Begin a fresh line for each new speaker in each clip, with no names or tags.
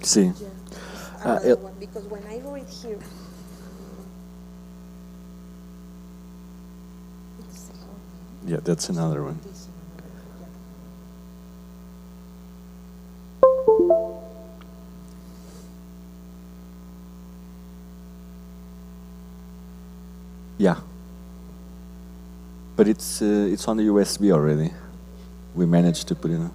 Sí.
Because when I read here,
Yeah, that's another one. Yeah. But it's on the USB already. We managed to put it on.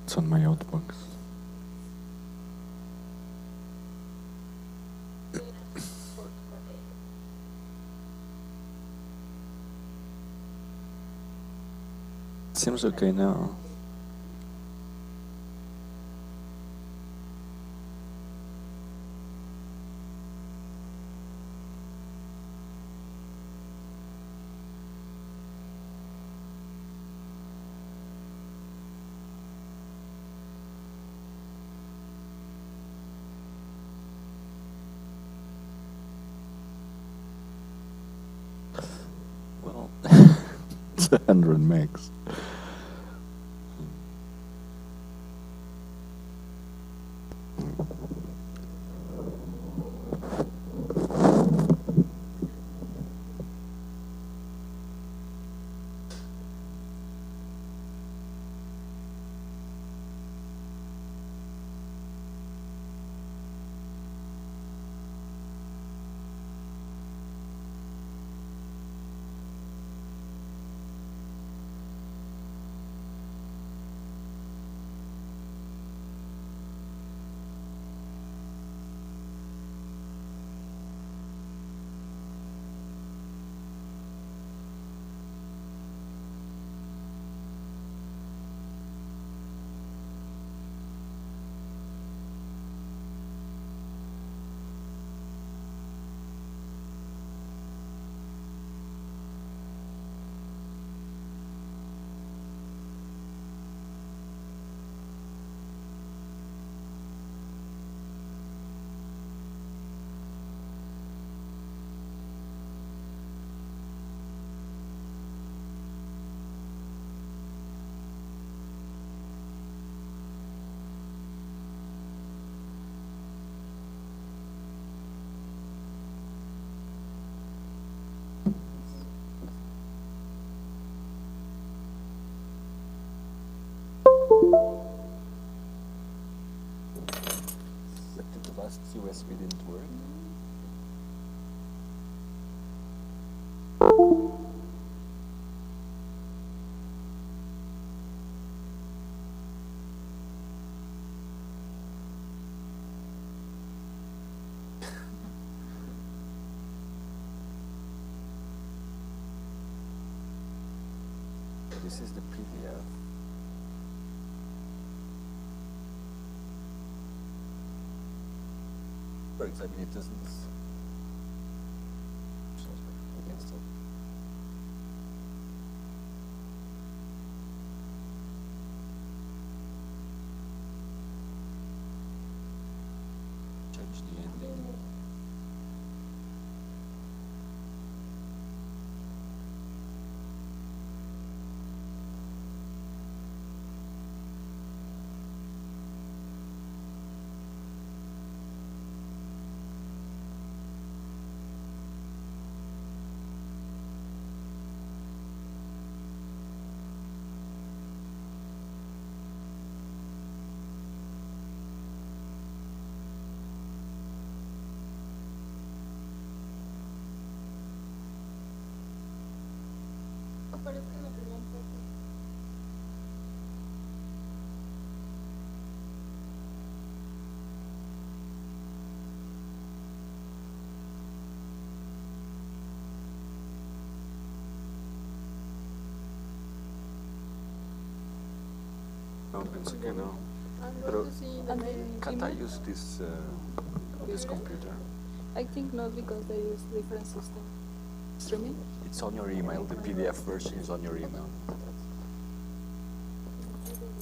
It's on my outbox. Seems okay now. Well, it's 100 megs. USB didn't work. This is the PDF. Works. I mean, it doesn't. Against it. Change the ending. No, pensé que no. Pero can't I use this computer?
I think not, because they use different system. Streaming?
It's on your email. The PDF version is on your email.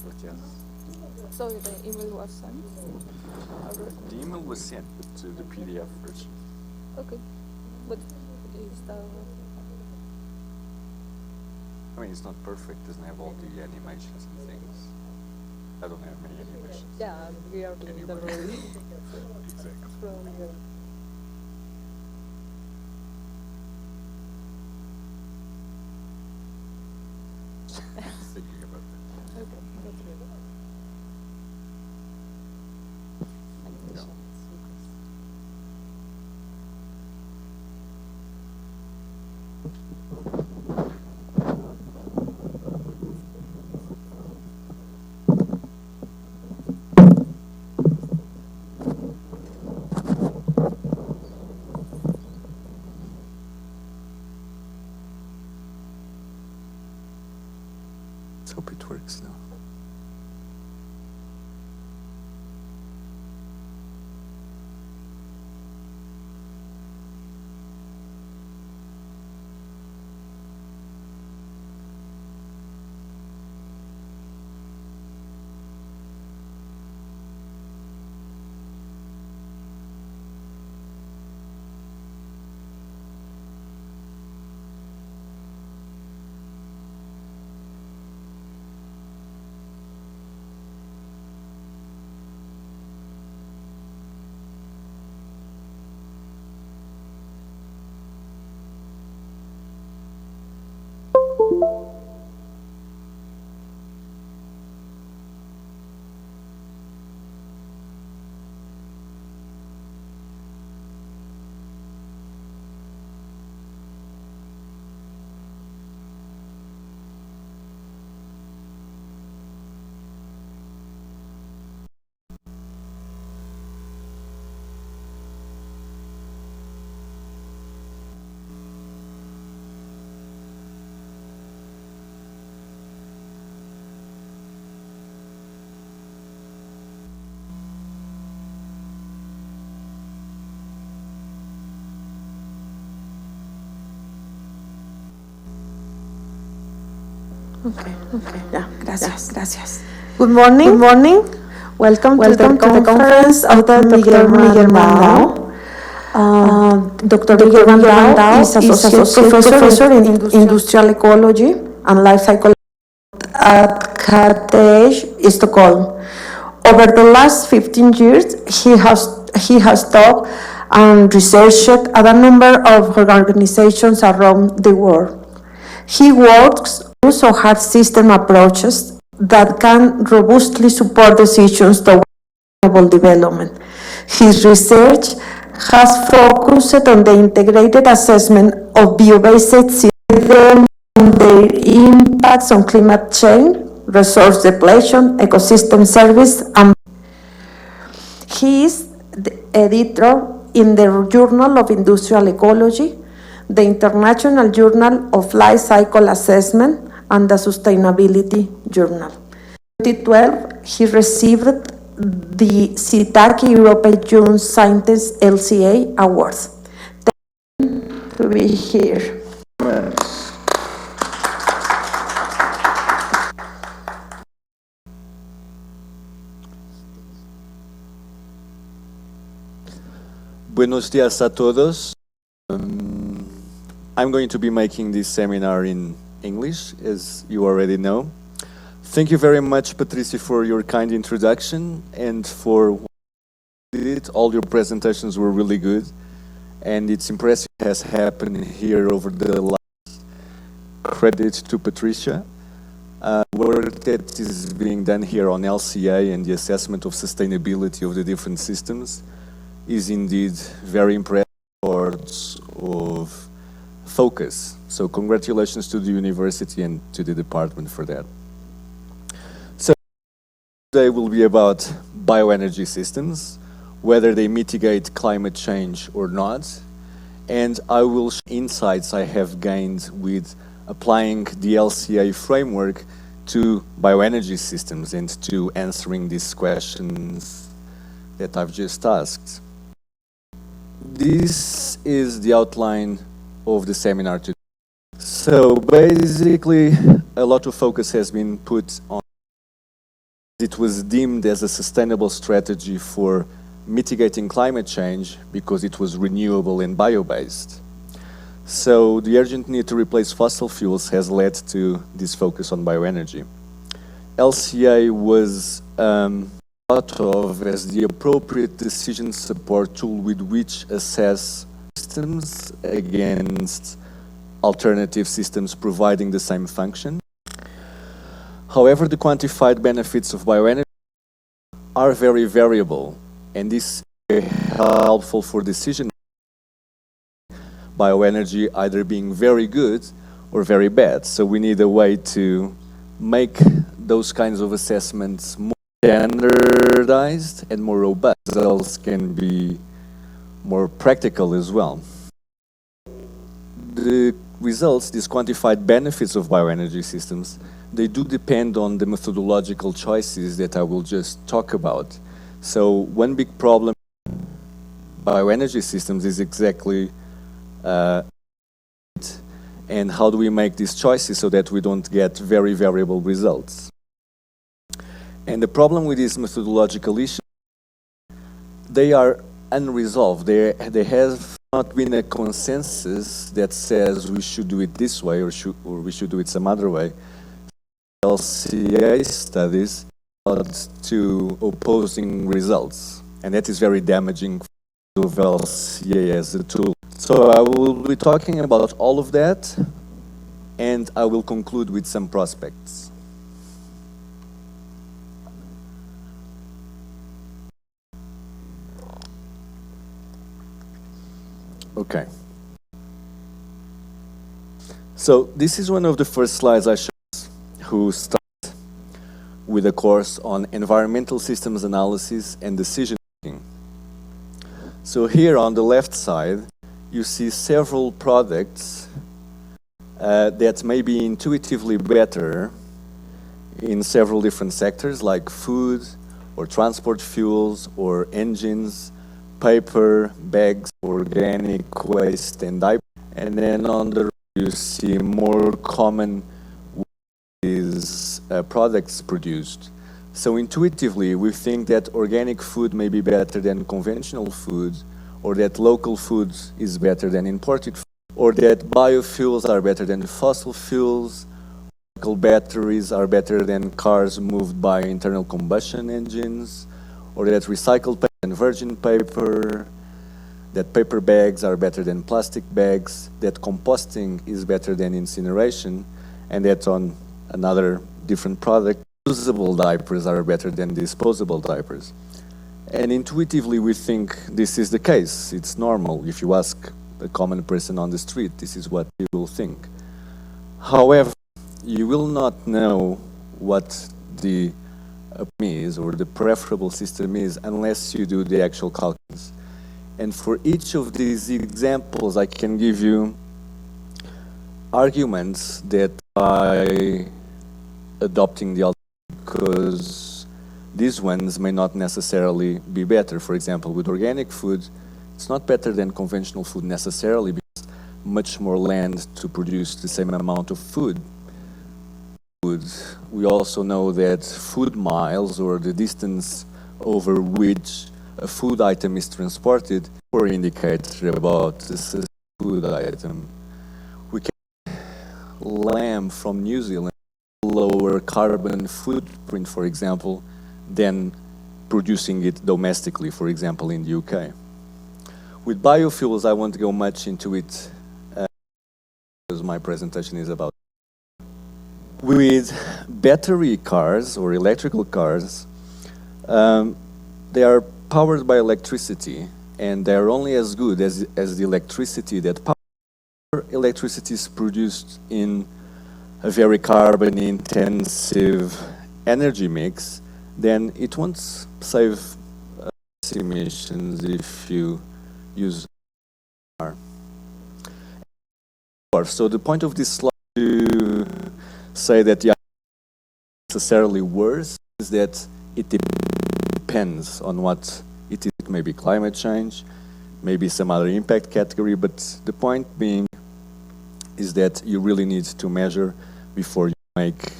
But yes.
So the email was sent?
The email was sent to the PDF version.
Okay. But is that...
I mean, it's not perfect. Doesn't have all the animations and things. I don't have many animations.
Yeah, we are doing them already.
Exactly.
Probably good.
Thinking about that.
Okay, that's good.
No. Let's hope it works now.
Okay, yeah, gracias. Good morning. Welcome to the conference of the Miguel Brandao. Dr. Miguel Brandao is Associate Professor in Industrial Ecology and Life Cycle at KTH Stockholm. Over the last 15 years, he has taught and researched at a number of organizations around the world. He works also hard system approaches that can robustly support decisions toward sustainable development. His research has focused on the integrated assessment of bio-based systems and their impacts on climate change, resource depletion, ecosystem service, and he is the editor in the Journal of Industrial Ecology, the International Journal of Life Cycle Assessment, and the Sustainability Journal. In 2012, he received the Sitaki European Young Scientist LCIA Awards. Thank you to be here.
Buenos días a todos. I'm going to be making this seminar in English, as you already know. Thank you very much, Patricia, for your kind introduction and for what you did. All your presentations were really good, and it's impressive what has happened here over the last. Credit to Patricia. Work that is being done here on LCA and the assessment of sustainability of the different systems is indeed very impressive towards of focus. So congratulations to the university and to the department for that. So today will be about bioenergy systems, whether they mitigate climate change or not, and I will share insights I have gained with applying the LCA framework to bioenergy systems and to answering these questions that I've just asked. This is the outline of the seminar today. So basically, a lot of focus has been put on it was deemed as a sustainable strategy for mitigating climate change because it was renewable and bio-based. So the urgent need to replace fossil fuels has led to this focus on bioenergy. LCA was thought of as the appropriate decision support tool with which assess systems against alternative systems providing the same function. However, the quantified benefits of bioenergy are very variable, and this is helpful for decision bioenergy either being very good or very bad. So we need a way to make those kinds of assessments more standardized and more robust. Results can be more practical as well. The results, these quantified benefits of bioenergy systems, they do depend on the methodological choices that I will just talk about. So one big problem with bioenergy systems is exactly and how do we make these choices so that we don't get very variable results. And the problem with these methodological issues, they are unresolved. There has not been a consensus that says we should do it this way or we should do it some other way. LCA studies led to opposing results, and that is very damaging of LCA as a tool. So I will be talking about all of that, and I will conclude with some prospects. Okay. So this is one of the first slides I showed who start with a course on environmental systems analysis and decision making. So here on the left side, you see several products that may be intuitively better in several different sectors like food or transport fuels or engines, paper, bags, organic waste and diapers. And then on the right you see more common products produced. So intuitively we think that organic food may be better than conventional food, or that local food is better than imported food, or that biofuels are better than fossil fuels, local batteries are better than cars moved by internal combustion engines, or that recycled paper and virgin paper, that paper bags are better than plastic bags, that composting is better than incineration, and that on another different product, reusable diapers are better than disposable diapers. And intuitively we think this is the case. It's normal. If you ask a common person on the street, this is what he will think. However, you will not know what the is or the preferable system is unless you do the actual calculus. And for each of these examples, I can give you arguments that by adopting the alternative, because these ones may not necessarily be better. For example, with organic food, it's not better than conventional food necessarily because much more land to produce the same amount of food. We also know that food miles, or the distance over which a food item is transported, or indicator about this food item. We can lamb from New Zealand lower carbon footprint, for example, than producing it domestically, for example, in the UK. With biofuels, I won't go much into it because my presentation is about. With battery cars or electrical cars, they are powered by electricity, and they are only as good as the electricity that electricity is produced in a very carbon-intensive energy mix. Then it won't save emissions if you use car. So the point of this slide to say that the necessarily worse is that it depends on what it is. It may be climate change, maybe some other impact category, but the point being is that you really need to measure before you make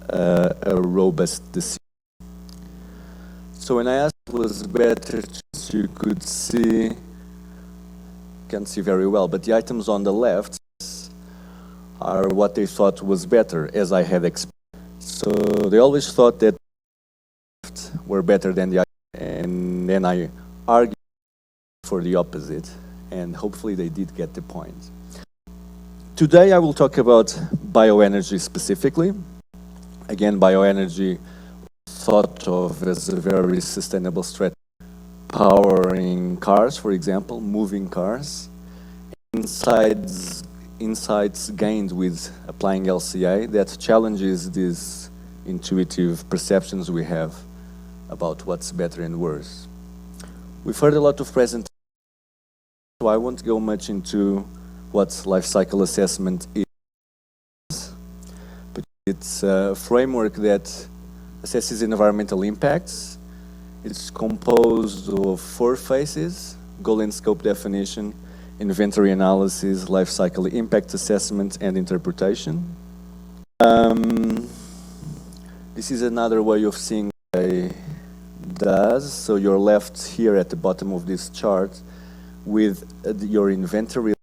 a robust decision. So when I asked it was better, you could see, can't see very well, but the items on the left are what they thought was better, as I had expected. So they always thought that were better than the items, and then I argued for the opposite, and hopefully they did get the point. Today I will talk about bioenergy specifically. Again, bioenergy thought of as a very sustainable strategy, powering cars, for example, moving cars. Insights gained with applying LCIA that challenges these intuitive perceptions we have about what's better and worse. We've heard a lot of presentations, so I won't go much into what life cycle assessment is, but it's a framework that assesses environmental impacts. It's composed of 4 phases: goal and scope definition, inventory analysis, life cycle impact assessment, and interpretation. This is another way of seeing what it does. So you're left here at the bottom of this chart with your inventory,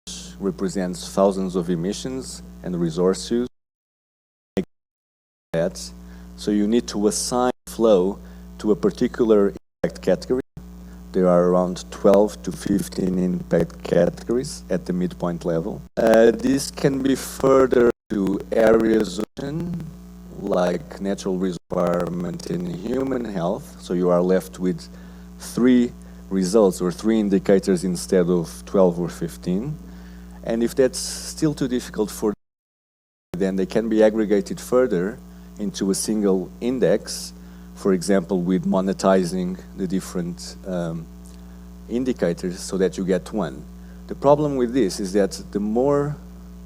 which represents thousands of emissions and resource use. So you need to assign flow to a particular impact category. There are around 12 to 15 impact categories at the midpoint level. This can be further to areas like natural environment and human health. So you are left with 3 results or 3 indicators instead of 12 or 15. And if that's still too difficult for them, then they can be aggregated further into a single index. For example, with monetizing the different indicators so that you get one. The problem with this is that the more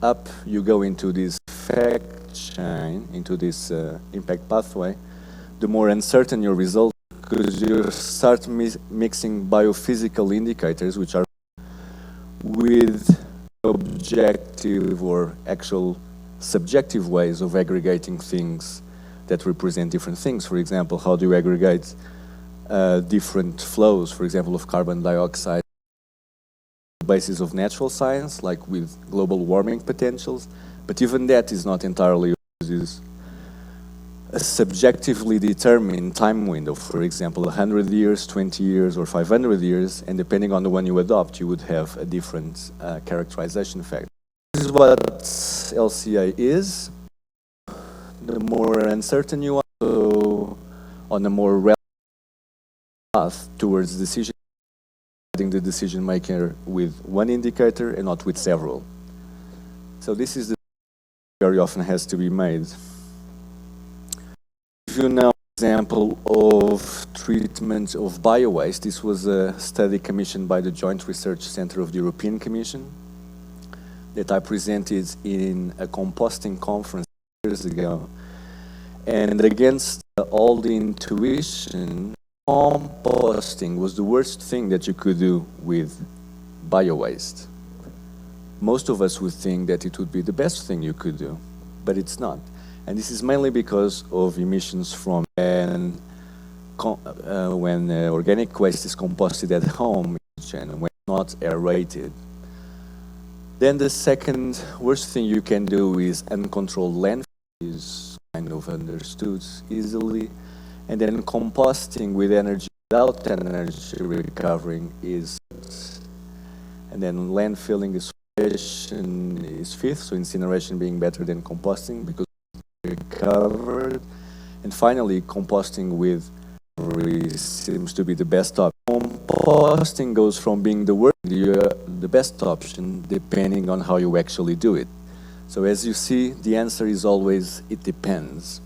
up you go into this fact chain, into this impact pathway, the more uncertain your results, because you start mixing biophysical indicators, which are with objective or actual subjective ways of aggregating things that represent different things. For example, how do you aggregate different flows, for example, of carbon dioxide, on the basis of natural science, like with global warming potentials, but even that is not entirely is a subjectively determined time window. For example, 100 years, 20 years, or 500 years, and depending on the one you adopt, you would have a different characterization factor. This is what LCA is. The more uncertain you are, so on a more path towards decision, the decision maker with one indicator and not with several. So this is the very often has to be made. If you know example of treatment of biowaste, this was a study commissioned by the Joint Research Center of the European Commission that I presented in a composting conference years ago. And against all the intuition, composting was the worst thing that you could do with biowaste. Most of us would think that it would be the best thing you could do, but it's not. And this is mainly because of emissions from when organic waste is composted at home and when not aerated. Then the second worst thing you can do is uncontrolled landfill, is kind of understood easily. And then composting with energy without energy recovering is, and then landfilling is fifth, so incineration being better than composting because recovered. And finally, composting with seems to be the best option. Composting goes from being the worst to the best option depending on how you actually do it. So as you see, the answer is always, it depends.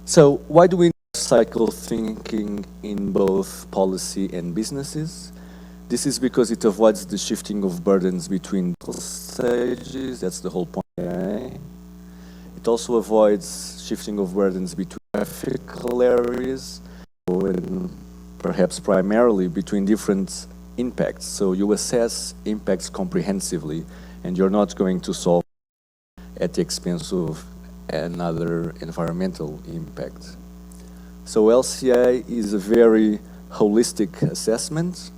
So why do we need cycle thinking in both policy and businesses? This is because it avoids the shifting of burdens between stages. That's the whole point. Okay? It also avoids shifting of burdens between geographical areas, and perhaps primarily between different impacts. So you assess impacts comprehensively, and you're not going to solve at the expense of another environmental impact. So LCIA is a very holistic assessment.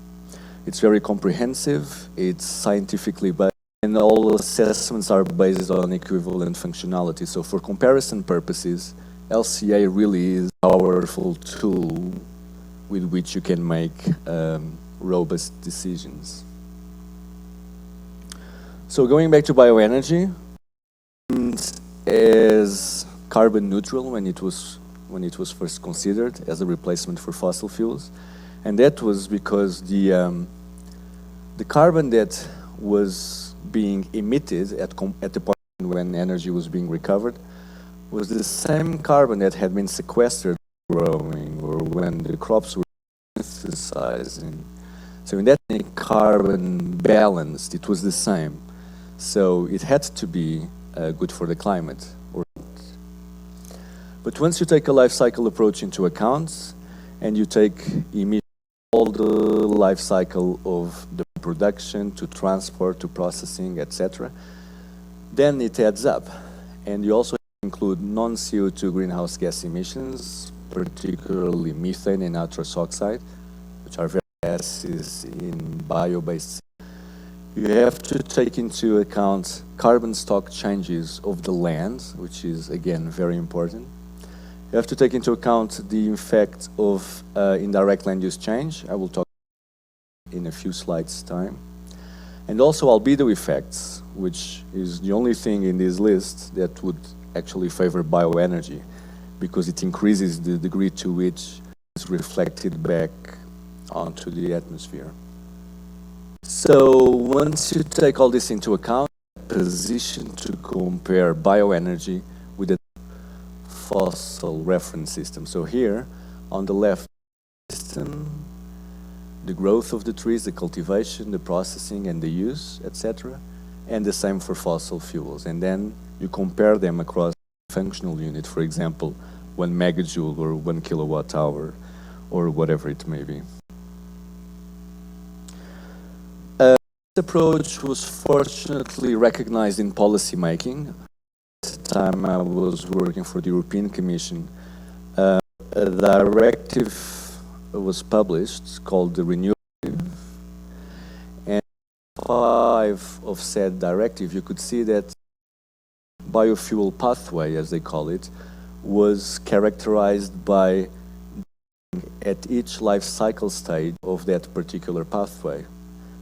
It's very comprehensive, it's scientifically based, and all assessments are based on equivalent functionality. So for comparison purposes, LCIA really is a powerful tool with which you can make robust decisions. So going back to bioenergy, as carbon neutral when it was first considered as a replacement for fossil fuels, and that was because the carbon that was being emitted at the point when energy was being recovered was the same carbon that had been sequestered growing or when the crops were synthesizing. So in that carbon balanced, it was the same. So it had to be good for the climate. But once you take a life cycle approach into account and you take all the life cycle of the production to transport to processing, etc., then it adds up. And you also include non-CO2 greenhouse gas emissions, particularly methane and nitrous oxide, which are very gases in bio-based. You have to take into account carbon stock changes of the land, which is, again, very important. You have to take into account the effect of indirect land use change. I will talk in a few slides' time. And also albedo effects, which is the only thing in this list that would actually favor bioenergy, because it increases the degree to which it's reflected back onto the atmosphere. So once you take all this into account, position to compare bioenergy with a fossil reference system. So here, on the left system, the growth of the trees, the cultivation, the processing, and the use, etc., and the same for fossil fuels. And then you compare them across functional unit, for example, 1 megajoule or 1 kilowatt hour, or whatever it may be. This approach was fortunately recognized in policy making. At the time I was working for the European Commission, a directive was published called the Renewable Energy Directive. And 5 of said directive, you could see that biofuel pathway, as they call it, was characterized by at each life cycle stage of that particular pathway.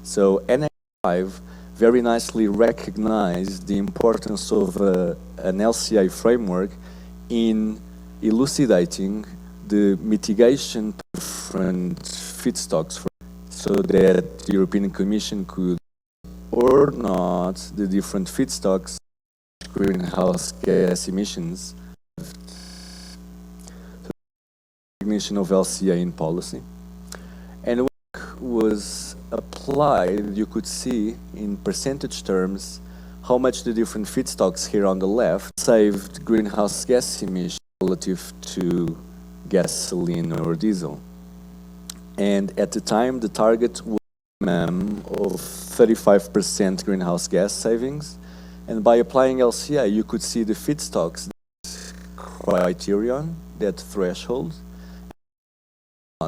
So NX5 very nicely recognized the importance of an LCA framework in elucidating the mitigation different feedstocks so that the European Commission could or not the different feedstocks, greenhouse gas emissions, recognition of LCIA in policy. And when it was applied, you could see in percentage terms how much the different feedstocks here on the left saved greenhouse gas emissions relative to gasoline or diesel. And at the time, the target was a minimum of 35% greenhouse gas savings. And by applying LCIA, you could see the feedstocks criterion, that threshold.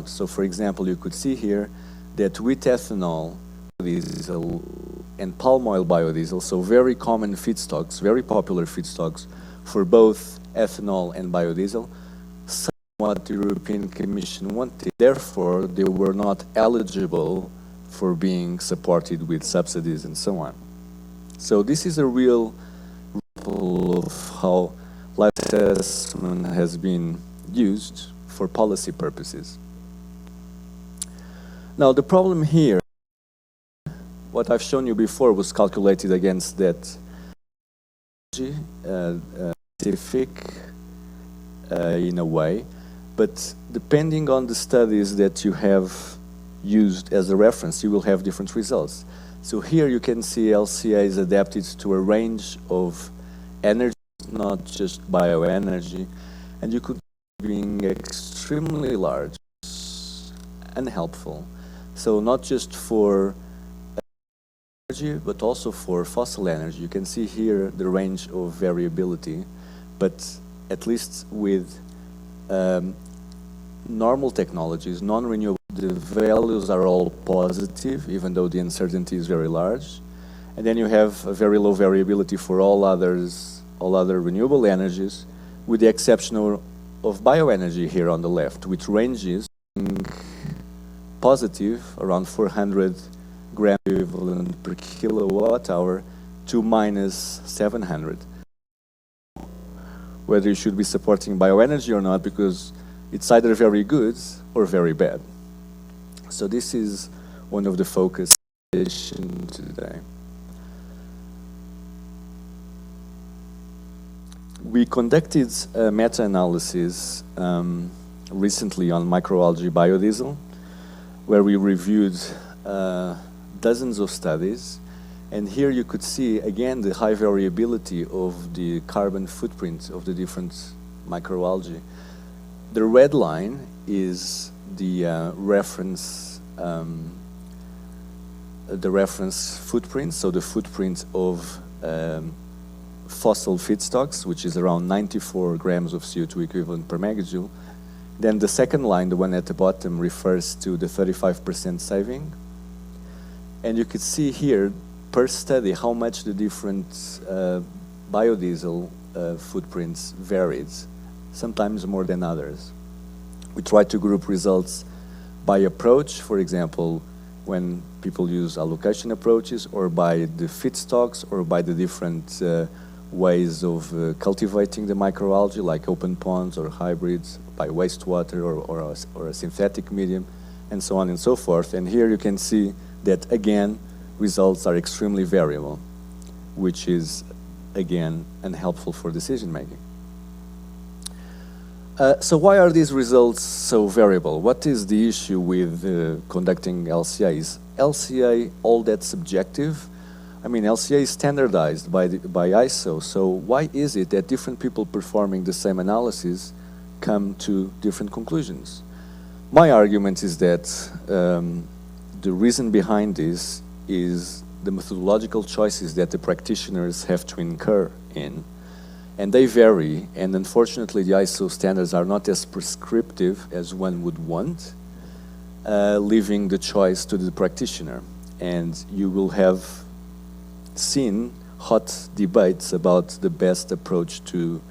So, for example, you could see here that with ethanol, diesel, and palm oil biodiesel, so very common feedstocks, very popular feedstocks for both ethanol and biodiesel, what the European Commission wanted. Therefore, they were not eligible for being supported with subsidies and so on. So this is a real example of how life assessment has been used for policy purposes. Now, the problem here, what I've shown you before was calculated against that specific in a way, but depending on the studies that you have used as a reference, you will have different results. So here you can see LCIA is adapted to a range of energy, not just bioenergy, and you could being extremely large and helpful. So not just for energy, but also for fossil energy. You can see here the range of variability, but at least with normal technologies, non-renewable, the values are all positive, even though the uncertainty is very large. And then you have a very low variability for all other renewable energies, with the exception of bioenergy here on the left, which ranges positive, around 400 gram equivalent per kilowatt hour, to minus 700. Whether you should be supporting bioenergy or not, because it's either very good or very bad. So this is one of the focus today. We conducted a meta-analysis recently on microalgae biodiesel, where we reviewed dozens of studies. And here you could see, again, the high variability of the carbon footprint of the different microalgae. The red line is the reference footprint, so the footprint of fossil feedstocks, which is around 94 grams of CO2 equivalent per megajoule. Then the second line, the one at the bottom, refers to the 35% saving. And you could see here, per study, how much the different biodiesel footprints varied, sometimes more than others. We tried to group results by approach, for example, when people use allocation approaches, or by the feedstocks, or by the different ways of cultivating the microalgae, like open ponds or hybrids, by wastewater or a synthetic medium, and so on and so forth. And here you can see that, again, results are extremely variable, which is, again, unhelpful for decision making. So why are these results so variable? What is the issue with conducting LCIA? Is LCIA all that subjective? I mean, LCIA is standardized by ISO, so why is it that different people performing the same analysis come to different conclusions? My argument is that the reason behind this is the methodological choices that the practitioners have to incur in. And they vary, and unfortunately the ISO standards are not as prescriptive as one would want, leaving the choice to the practitioner. And you will have seen hot debates about the best approach to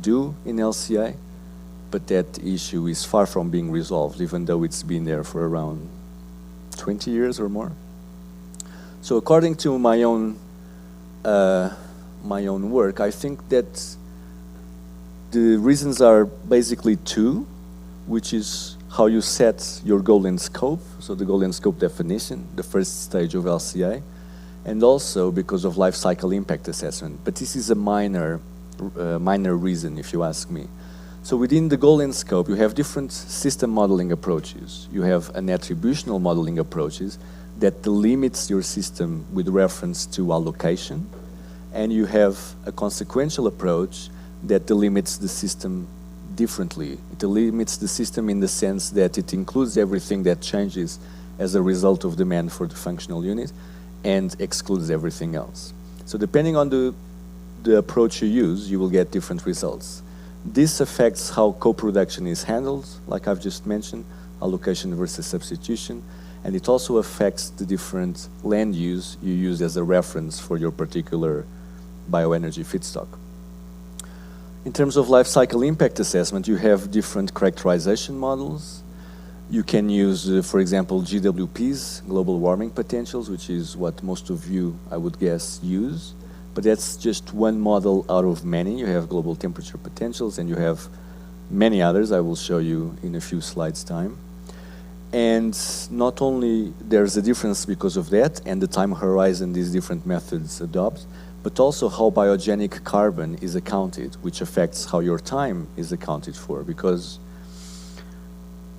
do in LCI, but that issue is far from being resolved, even though it's been there for around 20 years or more. So according to my own work, I think that the reasons are basically two. which is how you set your goal and scope, so the goal and scope definition, the first stage of LCA, and also because of life cycle impact assessment. But this is a minor reason, if you ask me. So within the goal and scope, you have different system modeling approaches. You have an attributional modeling approaches that delimits your system with reference to allocation, and you have a consequential approach that delimits the system differently. It delimits the system in the sense that it includes everything that changes as a result of demand for the functional unit and excludes everything else. So depending on the approach you use, you will get different results. This affects how co-production is handled, like I've just mentioned, allocation versus substitution, and it also affects the different land use you use as a reference for your particular bioenergy feedstock. In terms of life cycle impact assessment, you have different characterization models. You can use, for example, GWPs, global warming potentials, which is what most of you, I would guess, use. But that's just one model out of many. You have global temperature potentials, and you have many others I will show you in a few slides' time. And not only there's a difference because of that, and the time horizon these different methods adopt, but also how biogenic carbon is accounted, which affects how your time is accounted for. Because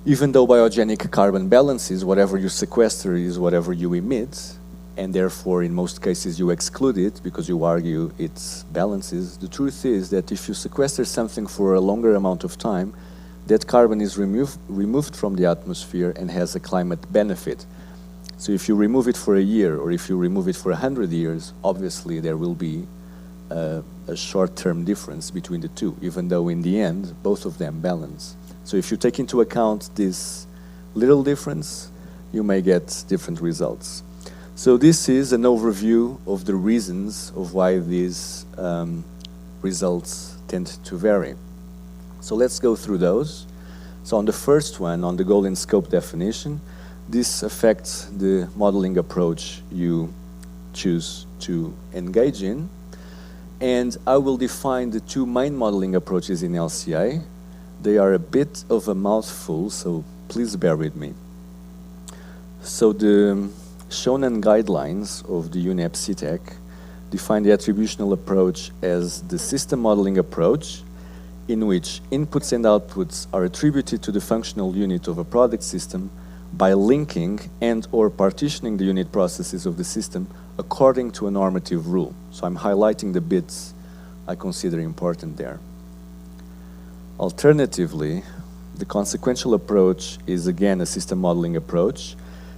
even though biogenic carbon balances, whatever you sequester is whatever you emit, and therefore in most cases you exclude it because you argue it balances, the truth is that if you sequester something for a longer amount of time, that carbon is removed from the atmosphere and has a climate benefit. So if you remove it for a year, or if you remove it for 100 years, obviously there will be a short-term difference between the two, even though in the end, both of them balance. So if you take into account this little difference, you may get different results. So this is an overview of the reasons of why these results tend to vary. So let's go through those. So on the first one, on the goal and scope definition, this affects the modeling approach you choose to engage in. And I will define the two main modeling approaches in LCA. They are a bit of a mouthful, so please bear with me. So the Shonen guidelines of the UNEP CTEC define the attributional approach as the system modeling approach in which inputs and outputs are attributed to the functional unit of a product system by linking and or partitioning the unit processes of the system according to a normative rule. So I'm highlighting the bits I consider important there. Alternatively, the consequential approach is again a system modeling approach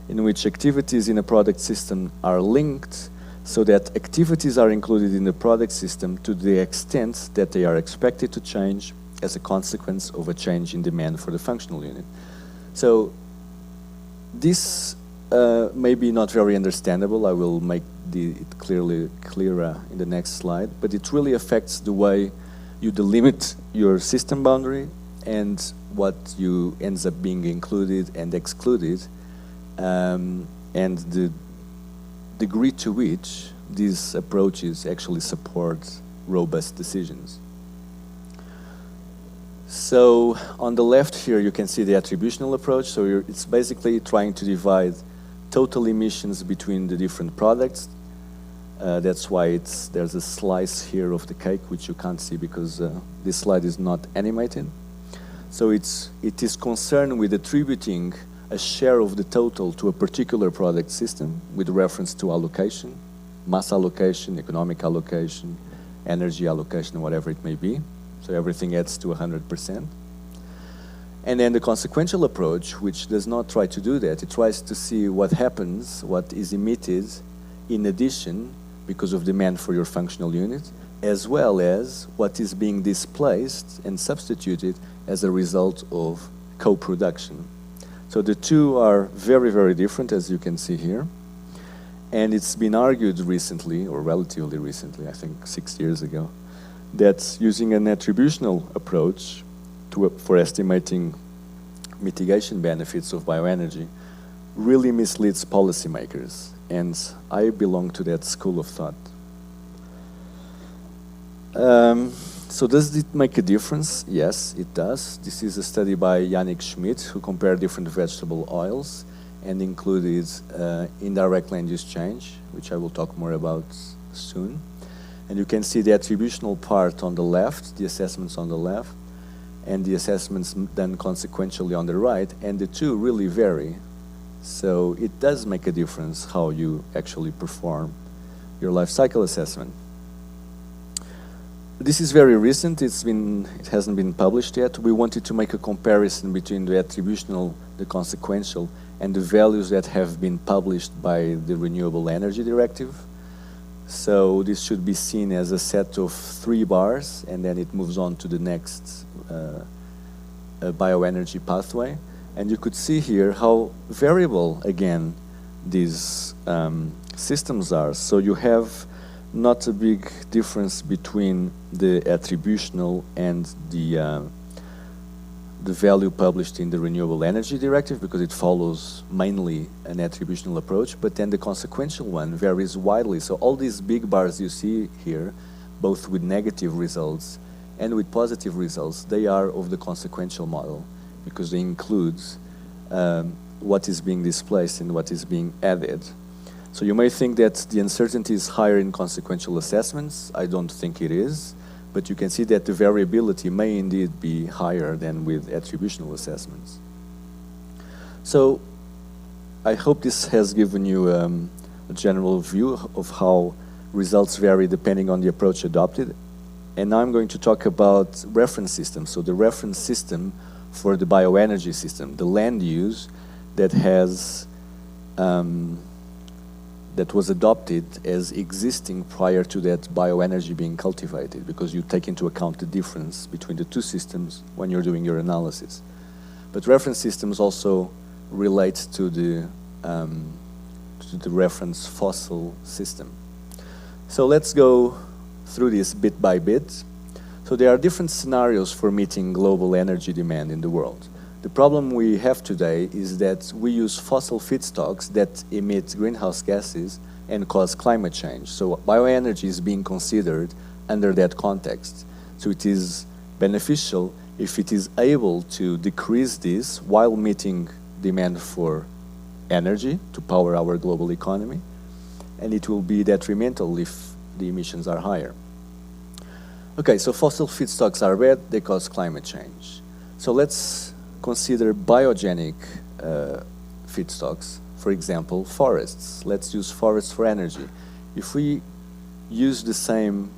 in which activities in a product system are linked so that activities are included in the product system to the extent that they are expected to change as a consequence of a change in demand for the functional unit. So this may be not very understandable. I will make it clearer in the next slide, but it really affects the way you delimit your system boundary and what you ends up being included and excluded, and the degree to which these approaches actually support robust decisions. So on the left here, you can see the attributional approach. So it's basically trying to divide total emissions between the different products. That's why there's a slice here of the cake, which you can't see because this slide is not animated. So it is concerned with attributing a share of the total to a particular product system with reference to allocation, mass allocation, economic allocation, energy allocation, whatever it may be. So everything adds to 100%. And then the consequential approach, which does not try to do that, it tries to see what happens, what is emitted in addition because of demand for your functional unit, as well as what is being displaced and substituted as a result of co-production. So the two are very, very different, as you can see here. And it's been argued recently, or relatively recently, I think 6 years ago, that using an attributional approach for estimating mitigation benefits of bioenergy really misleads policymakers. And I belong to that school of thought. So does it make a difference? Yes, it does. This is a study by Yannick Schmidt, who compared different vegetable oils and included indirect land use change, which I will talk more about soon. And you can see the attributional part on the left, the assessments on the left, and the assessments done consequentially on the right, and the two really vary. So it does make a difference how you actually perform your life cycle assessment. This is very recent. It hasn't been published yet. We wanted to make a comparison between the attributional, the consequential, and the values that have been published by the Renewable Energy Directive. So this should be seen as a set of 3 bars, and then it moves on to the next bioenergy pathway. And you could see here how variable, again, these systems are. So you have not a big difference between the attributional and the value published in the Renewable Energy Directive, because it follows mainly an attributional approach, but then the consequential one varies widely. So all these big bars you see here, both with negative results and with positive results, they are of the consequential model, because they include what is being displaced and what is being added. So you may think that the uncertainty is higher in consequential assessments. I don't think it is, but you can see that the variability may indeed be higher than with attributional assessments. So I hope this has given you a general view of how results vary depending on the approach adopted. And now I'm going to talk about reference systems. So the reference system for the bioenergy system, the land use that has that was adopted as existing prior to that bioenergy being cultivated, because you take into account the difference between the two systems when you're doing your analysis. But reference systems also relate to the reference fossil system. So let's go through this bit by bit. So there are different scenarios for meeting global energy demand in the world. The problem we have today is that we use fossil feedstocks that emit greenhouse gases and cause climate change. So bioenergy is being considered under that context. So it is beneficial if it is able to decrease this while meeting demand for energy to power our global economy, and it will be detrimental if the emissions are higher. Okay, so fossil feedstocks are bad, they cause climate change. So let's consider biogenic feedstocks, for example, forests. Let's use forests for energy. If we use the same,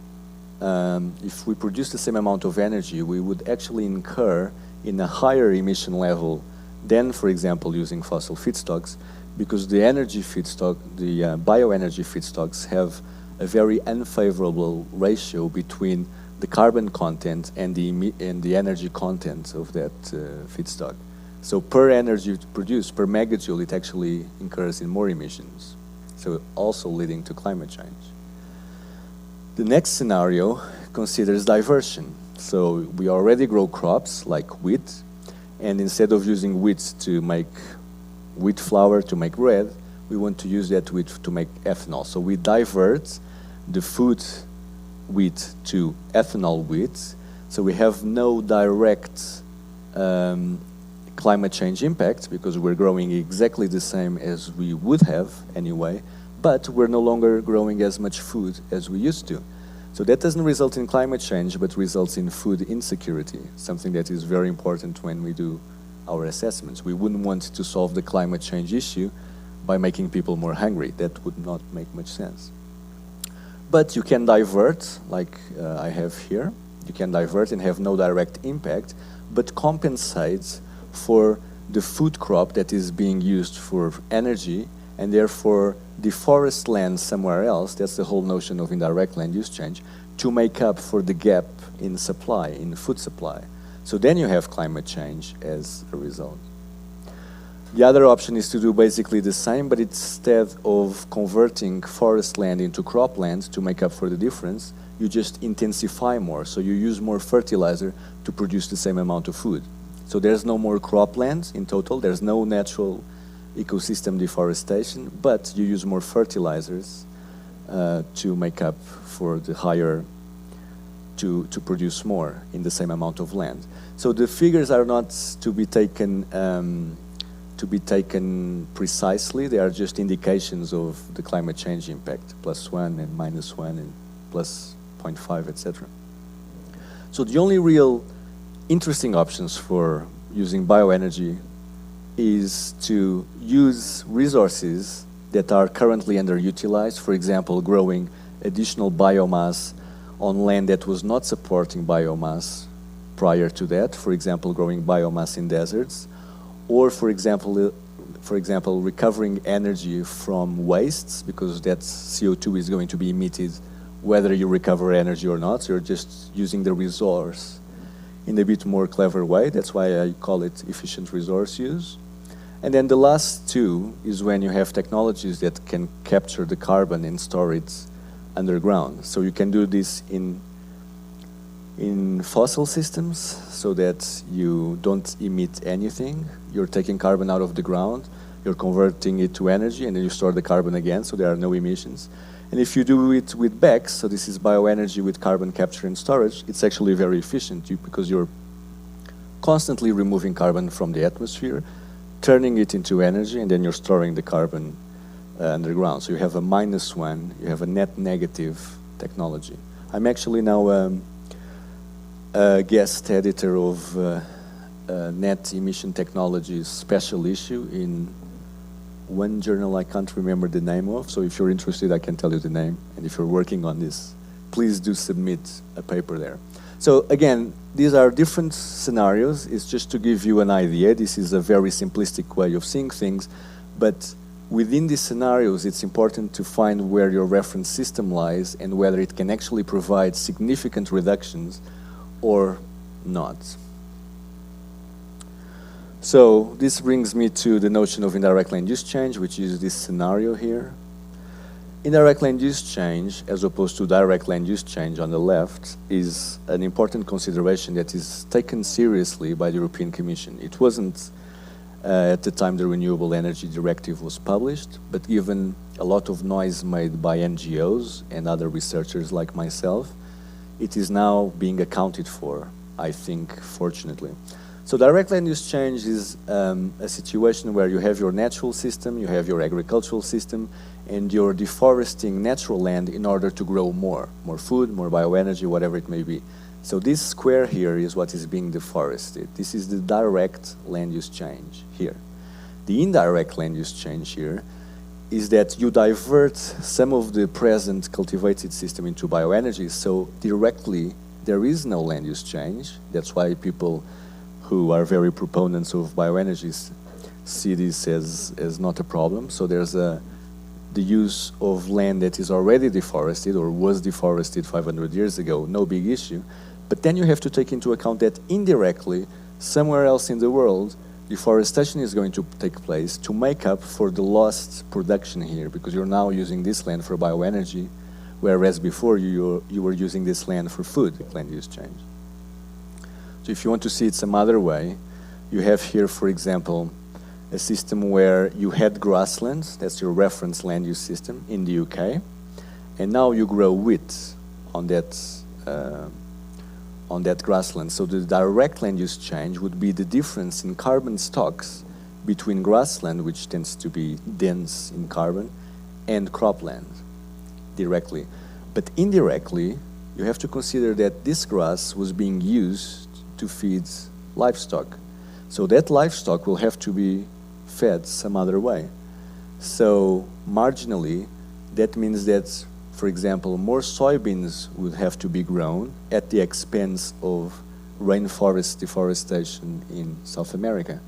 if we produce the same amount of energy, we would actually incur in a higher emission level than, for example, using fossil feedstocks, because the energy feedstock, the bioenergy feedstocks have a very unfavorable ratio between the carbon content and the energy content of that feedstock. So per energy produced, per megajoule, it actually incurs in more emissions, so also leading to climate change. The next scenario considers diversion. So we already grow crops like wheat, and instead of using wheat to make wheat flour to make bread, we want to use that wheat to make ethanol. So we divert the food wheat to ethanol wheat, so we have no direct climate change impact, because we're growing exactly the same as we would have anyway, but we're no longer growing as much food as we used to. So that doesn't result in climate change, but results in food insecurity, something that is very important when we do our assessments. We wouldn't want to solve the climate change issue by making people more hungry. That would not make much sense. But you can divert, like I have here. You can divert and have no direct impact, but compensate for the food crop that is being used for energy, and therefore deforest land somewhere else. That's the whole notion of indirect land use change, to make up for the gap in supply, in food supply. So then you have climate change as a result. The other option is to do basically the same, but instead of converting forest land into cropland to make up for the difference, you just intensify more. So you use more fertilizer to produce the same amount of food. So there's no more cropland in total, there's no natural ecosystem deforestation, but you use more fertilizers to make up for the higher to produce more in the same amount of land. So the figures are not to be taken precisely. They are just indications of the climate change impact, +1 and -1 and +0.5, etc. So the only real interesting options for using bioenergy is to use resources that are currently underutilized, for example, growing additional biomass on land that was not supporting biomass prior to that, for example, growing biomass in deserts, or for example, recovering energy from wastes, because that CO2 is going to be emitted whether you recover energy or not, so you're just using the resource in a bit more clever way. That's why I call it efficient resource use. And then the last two is when you have technologies that can capture the carbon and store it underground. So you can do this in fossil systems, so that you don't emit anything. You're taking carbon out of the ground, you're converting it to energy, and then you store the carbon again, so there are no emissions. And if you do it with BECCS, so this is bioenergy with carbon capture and storage, it's actually very efficient because you're constantly removing carbon from the atmosphere, turning it into energy, and then you're storing the carbon underground. So you have a -1, you have a net negative technology. I'm actually now a guest editor of Net Emission Technologies special issue in one journal I can't remember the name of, so if you're interested I can tell you the name, and if you're working on this, please do submit a paper there. So again, these are different scenarios. It's just to give you an idea. This is a very simplistic way of seeing things, but within these scenarios it's important to find where your reference system lies and whether it can actually provide significant reductions or not. So this brings me to the notion of indirect land use change, which is this scenario here. Indirect land use change, as opposed to direct land use change on the left, is an important consideration that is taken seriously by the European Commission. It wasn't at the time the Renewable Energy Directive was published, but given a lot of noise made by NGOs and other researchers like myself, it is now being accounted for, I think, fortunately. So direct land use change is a situation where you have your natural system, you have your agricultural system, and you're deforesting natural land in order to grow more food, more bioenergy, whatever it may be. So this square here is what is being deforested. This is the direct land use change here. The indirect land use change here is that you divert some of the present cultivated system into bioenergy, so directly there is no land use change. That's why people who are very proponents of bioenergies see this as not a problem. So there's the use of land that is already deforested or was deforested 500 years ago, no big issue. But then you have to take into account that indirectly, somewhere else in the world, deforestation is going to take place to make up for the lost production here, because you're now using this land for bioenergy, whereas before you were using this land for food, land use change. So if you want to see it some other way, you have here, for example, a system where you had grasslands, that's your reference land use system in the UK, and now you grow wheat on that grassland. So the direct land use change would be the difference in carbon stocks between grassland, which tends to be dense in carbon, and cropland directly. But indirectly, you have to consider that this grass was being used to feed livestock. So that livestock will have to be fed some other way. So marginally, that means that, for example, more soybeans would have to be grown at the expense of rainforest deforestation in South America.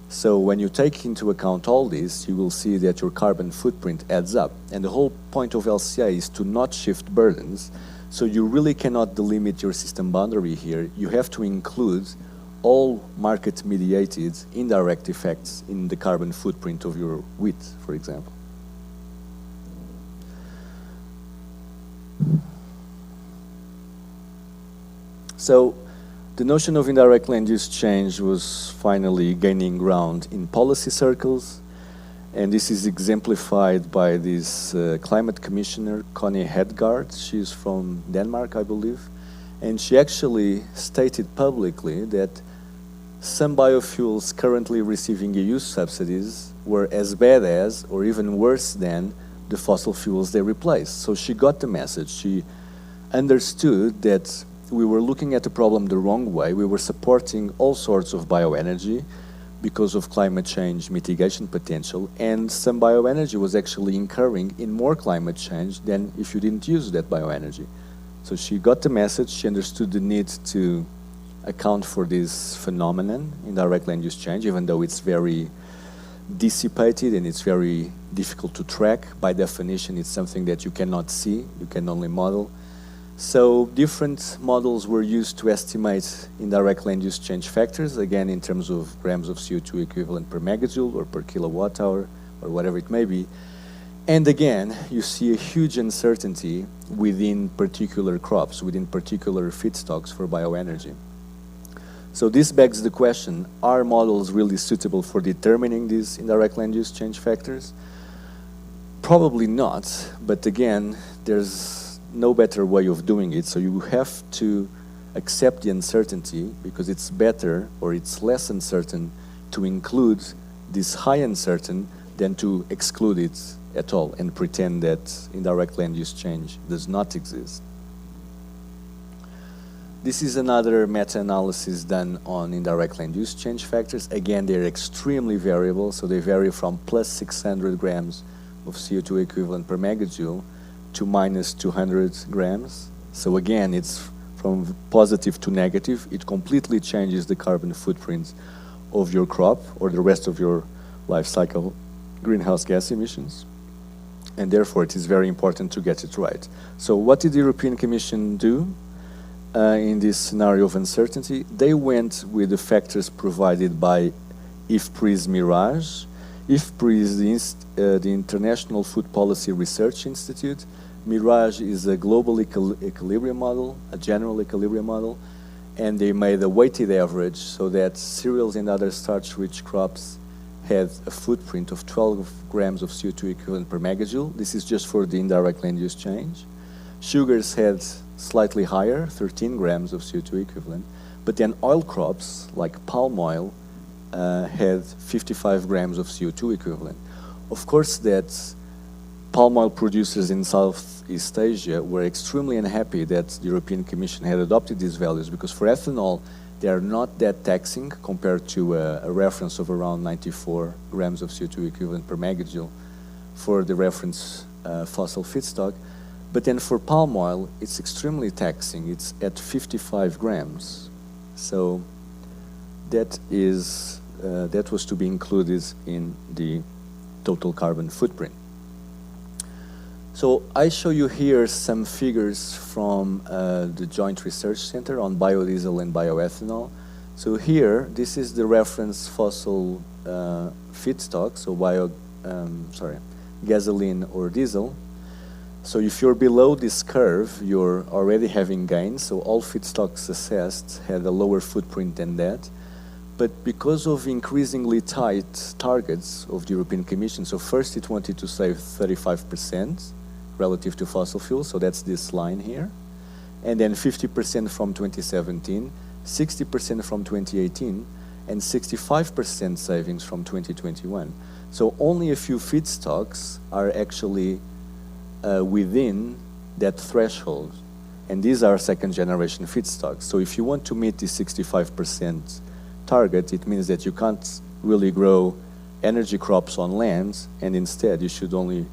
So when you take into account all this, you will see that your carbon footprint adds up. And the whole point of LCIA is to not shift burdens. So you really cannot delimit your system boundary here. You have to include all market-mediated indirect effects in the carbon footprint of your wheat, for example. So the notion of indirect land use change was finally gaining ground in policy circles, and this is exemplified by this climate commissioner, Connie Hedegaard. She's from Denmark, I believe, And she actually stated publicly that some biofuels currently receiving EU subsidies were as bad as, or even worse than, the fossil fuels they replaced. So she got the message. She understood that we were looking at the problem the wrong way. We were supporting all sorts of bioenergy because of climate change mitigation potential, and some bioenergy was actually incurring in more climate change than if you didn't use that bioenergy. So she got the message, she understood the need to account for this phenomenon, indirect land use change, even though it's very dissipated and it's very difficult to track. By definition, it's something that you cannot see, you can only model. So different models were used to estimate indirect land use change factors, again in terms of grams of CO2 equivalent per megajoule or per kilowatt hour or whatever it may be. And again, you see a huge uncertainty within particular crops, within particular feedstocks for bioenergy. So this begs the question, are models really suitable for determining these indirect land use change factors? Probably not, but again, there's no better way of doing it, so you have to accept the uncertainty because it's better or it's less uncertain to include this high uncertain than to exclude it at all and pretend that indirect land use change does not exist. This is another meta-analysis done on indirect land use change factors. Again, they're extremely variable, so they vary from plus 600 grams of CO2 equivalent per megajoule to minus 200 grams. So again, it's from positive to negative. It completely changes the carbon footprint of your crop or the rest of your life cycle greenhouse gas emissions. And therefore, it is very important to get it right. So what did the European Commission do in this scenario of uncertainty? They went with the factors provided by IFPRI's Mirage. IFPRI is the International Food Policy Research Institute. Mirage is a global equilibrium model, a general equilibrium model, and they made a weighted average so that cereals and other starch-rich crops had a footprint of 12 grams of CO2 equivalent per megajoule. This is just for the indirect land use change. Sugars had slightly higher, 13 grams of CO2 equivalent, but then oil crops like palm oil had 55 grams of CO2 equivalent. Of course, that palm oil producers in Southeast Asia were extremely unhappy that the European Commission had adopted these values because for ethanol, they are not that taxing compared to a reference of around 94 grams of CO2 equivalent per megajoule for the reference fossil feedstock. But then for palm oil, it's extremely taxing. It's at 55 grams. So that was to be included in the total carbon footprint. So I show you here some figures from the Joint Research Center on biodiesel and bioethanol. So here, this is the reference fossil feedstock, so gasoline or diesel. So if you're below this curve, you're already having gains. So all feedstocks assessed had a lower footprint than that. But because of increasingly tight targets of the European Commission, so first it wanted to save 35% relative to fossil fuels, so that's this line here. And then 50% from 2017, 60% from 2018, and 65% savings from 2021. So only a few feedstocks are actually within that threshold. And these are second generation feedstocks. So if you want to meet the 65% target, it means that you can't really grow energy crops on land, and instead you should only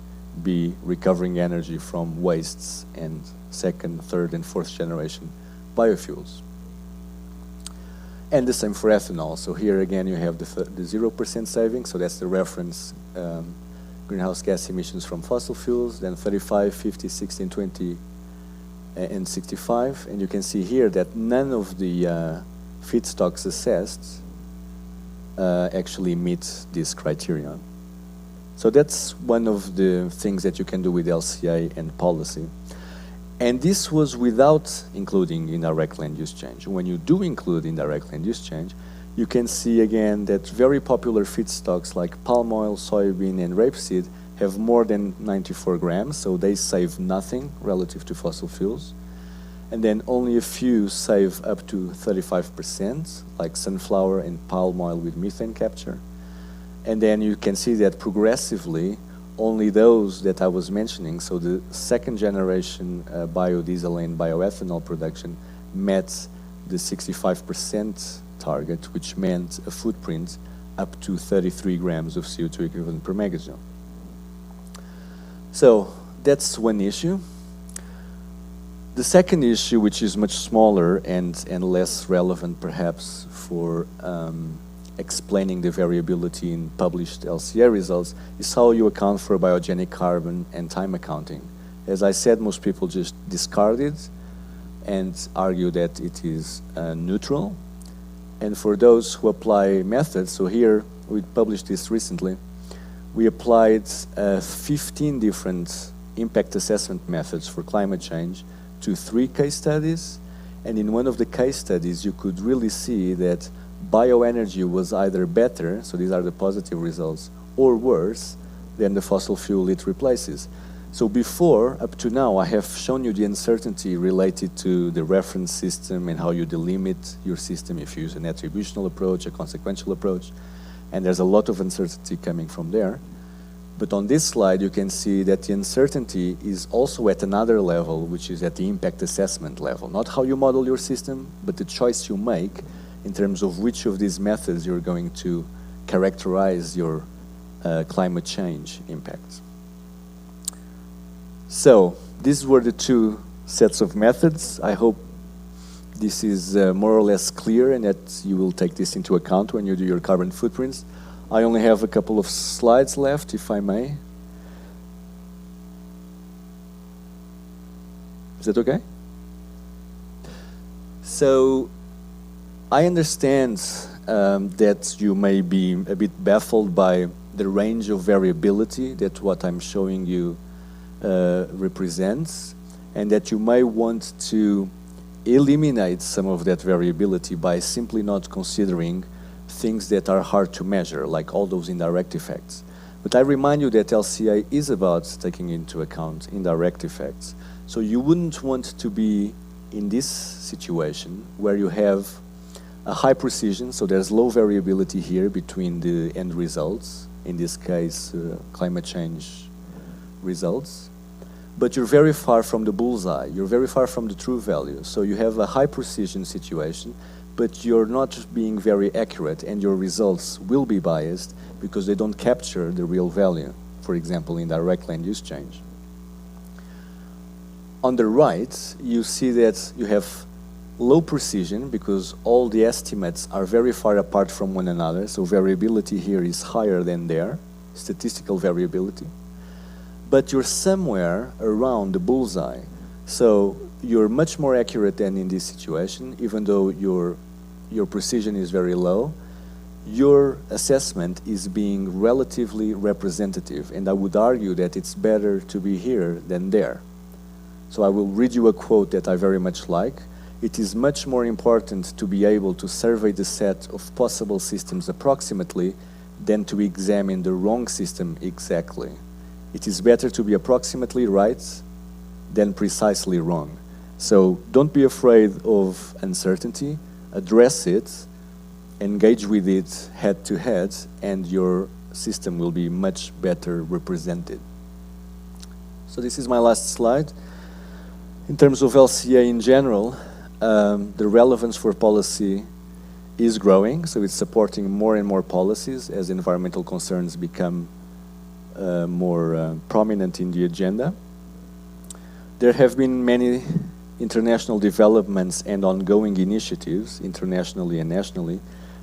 be recovering energy from wastes and second, third, and fourth generation biofuels. And the same for ethanol. So here again you have the 0% savings, so that's the reference greenhouse gas emissions from fossil fuels, then 35, 50, 16, 20, and 65. And you can see here that none of the feedstocks assessed actually meet this criterion. So that's one of the things that you can do with LCIA and policy. And this was without including indirect land use change. When you do include indirect land use change, you can see again that very popular feedstocks like palm oil, soybean, and rapeseed have more than 94 grams, so they save nothing relative to fossil fuels. and then only a few save up to 35%, like sunflower and palm oil with methane capture. And then you can see that progressively, only those that I was mentioning, so the second generation biodiesel and bioethanol production, met the 65% target, which meant a footprint up to 33 grams of CO2 equivalent per megajoule. So that's one issue. The second issue, which is much smaller and less relevant perhaps for explaining the variability in published LCA results, is how you account for biogenic carbon and time accounting. As I said, most people just discard it and argue that it is neutral. And for those who apply methods, so here we published this recently, we applied 15 different impact assessment methods for climate change to 3 case studies. And in one of the case studies, you could really see that bioenergy was either better, so these are the positive results, or worse than the fossil fuel it replaces. So before, up to now, I have shown you the uncertainty related to the reference system and how you delimit your system if you use an attributional approach, a consequential approach, and there's a lot of uncertainty coming from there. But on this slide, you can see that the uncertainty is also at another level, which is at the impact assessment level. Not how you model your system, but the choice you make in terms of which of these methods you're going to characterize your climate change impacts. So these were the 2 sets of methods. I hope this is more or less clear and that you will take this into account when you do your carbon footprints. I only have a couple of slides left, if I may. Is that okay? So I understand that you may be a bit baffled by the range of variability that what I'm showing you represents, and that you may want to eliminate some of that variability by simply not considering things that are hard to measure, like all those indirect effects. But I remind you that LCA is about taking into account indirect effects. So you wouldn't want to be in this situation where you have a high precision, so there's low variability here between the end results, in this case climate change results, but you're very far from the bullseye, you're very far from the true value. So you have a high precision situation, but you're not being very accurate, and your results will be biased because they don't capture the real value, for example, in direct land use change. On the right, you see that you have low precision because all the estimates are very far apart from one another, so variability here is higher than there, statistical variability. But you're somewhere around the bullseye, so you're much more accurate than in this situation, even though your precision is very low. Your assessment is being relatively representative, and I would argue that it's better to be here than there. So I will read you a quote that I very much like. It is much more important to be able to survey the set of possible systems approximately than to examine the wrong system exactly. It is better to be approximately right than precisely wrong. So don't be afraid of uncertainty, address it, engage with it head to head, and your system will be much better represented. So this is my last slide. In terms of LCA in general, the relevance for policy is growing, so it's supporting more and more policies as environmental concerns become more prominent in the agenda. There have been many international developments and ongoing initiatives, internationally and nationally,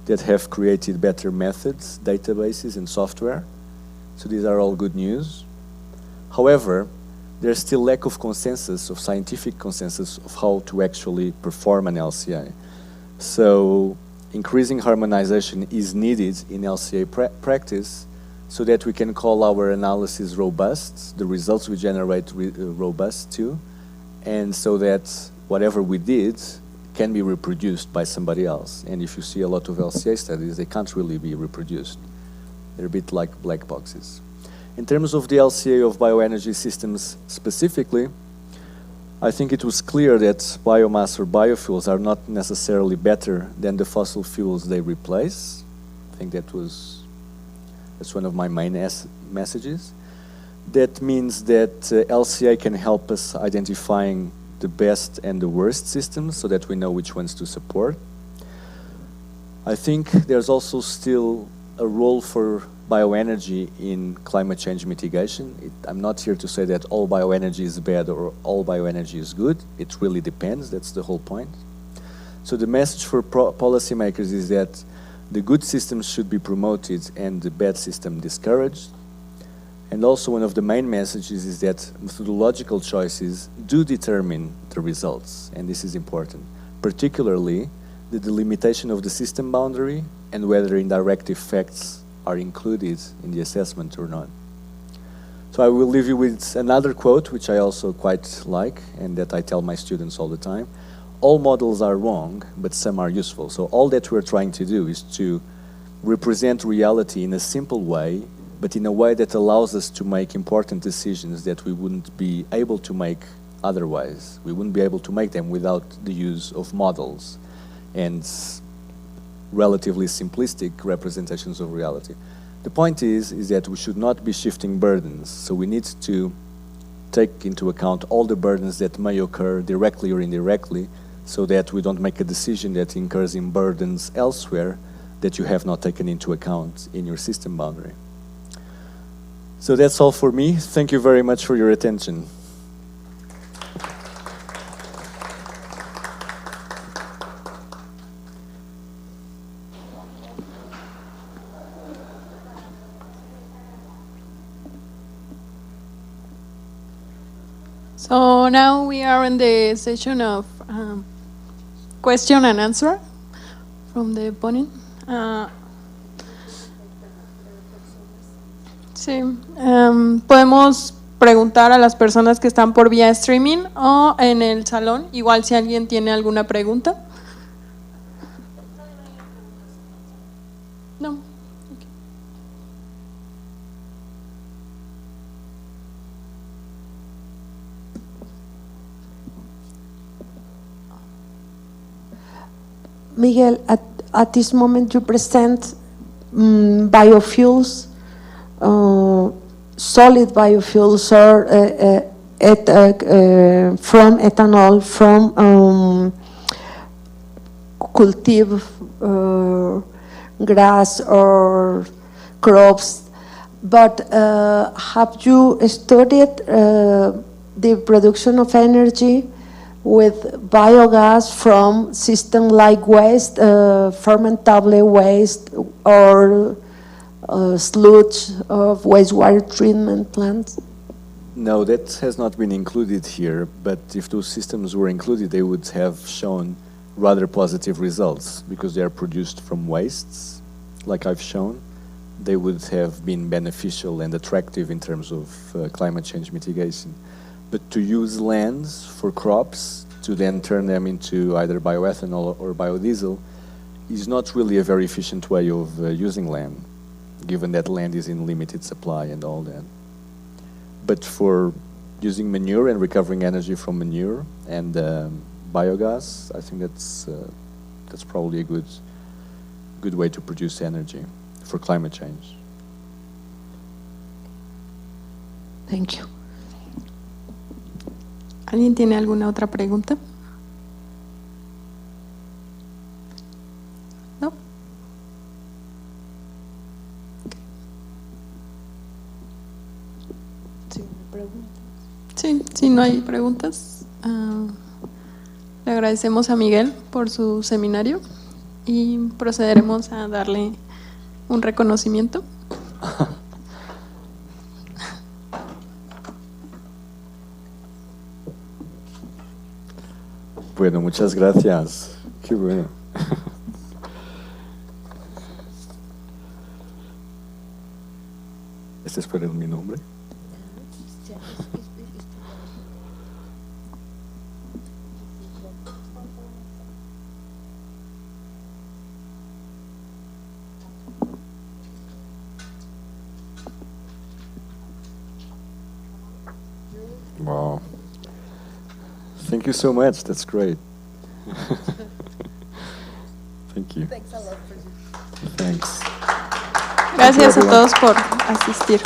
that have created better methods, databases, and software. So these are all good news. However, there's still lack of consensus, of scientific consensus, of how to actually perform an LCA. So increasing harmonization is needed in LCA practice so that we can call our analysis robust, the results we generate robust too, and so that whatever we did can be reproduced by somebody else. And if you see a lot of LCA studies, they can't really be reproduced. They're a bit like black boxes. In terms of the LCA of bioenergy systems specifically, I think it was clear that biomass or biofuels are not necessarily better than the fossil fuels they replace. I think that's one of my main messages. That means that LCIA can help us identifying the best and the worst systems so that we know which ones to support. I think there's also still a role for bioenergy in climate change mitigation. I'm not here to say that all bioenergy is bad or all bioenergy is good. It really depends. That's the whole point. So the message for policymakers is that the good systems should be promoted and the bad system discouraged. And also one of the main messages is that methodological choices do determine the results, and this is important, particularly the delimitation of the system boundary and whether indirect effects are included in the assessment or not. So I will leave you with another quote, which I also quite like, and that I tell my students all the time. All models are wrong, but some are useful. So all that we're trying to do is to represent reality in a simple way, but in a way that allows us to make important decisions that we wouldn't be able to make otherwise. We wouldn't be able to make them without the use of models and relatively simplistic representations of reality. The point is that we should not be shifting burdens. So we need to take into account all the burdens that may occur directly or indirectly so that we don't make a decision that incurs in burdens elsewhere that you have not taken into account in your system boundary. So that's all for me. Thank you very much for your attention.
So now we are in the session of question and answer from the ponent. Sí, podemos preguntar a las personas que están por vía streaming o en el salón, igual si alguien tiene alguna pregunta. No.
Miguel, at this moment you present biofuels, solid biofuels or from ethanol, from cultive, grass or crops, but have you studied the production of energy with biogas from system like waste, fermentable waste, or sludge of wastewater treatment plants?
No, that has not been included here, but if those systems were included, they would have shown rather positive results because they are produced from wastes, like I've shown. They would have been beneficial and attractive in terms of climate change mitigation. But to use lands for crops, to then turn them into either bioethanol or biodiesel, is not really a very efficient way of using land, given that land is in limited supply and all that. But for using manure and recovering energy from manure and biogas, I think that's probably a good way to produce energy for climate change.
Thank you.
¿Alguien tiene alguna otra pregunta? ¿No? Sí, si no hay preguntas, le agradecemos a Miguel por su seminario y procederemos a darle un reconocimiento.
Bueno, muchas gracias. Qué bueno. ¿Este es por mi nombre? Wow. Thank you so much. That's great. Thank you.
Thanks a lot for you.
Thanks.
Gracias a
everyone.
todos por asistir.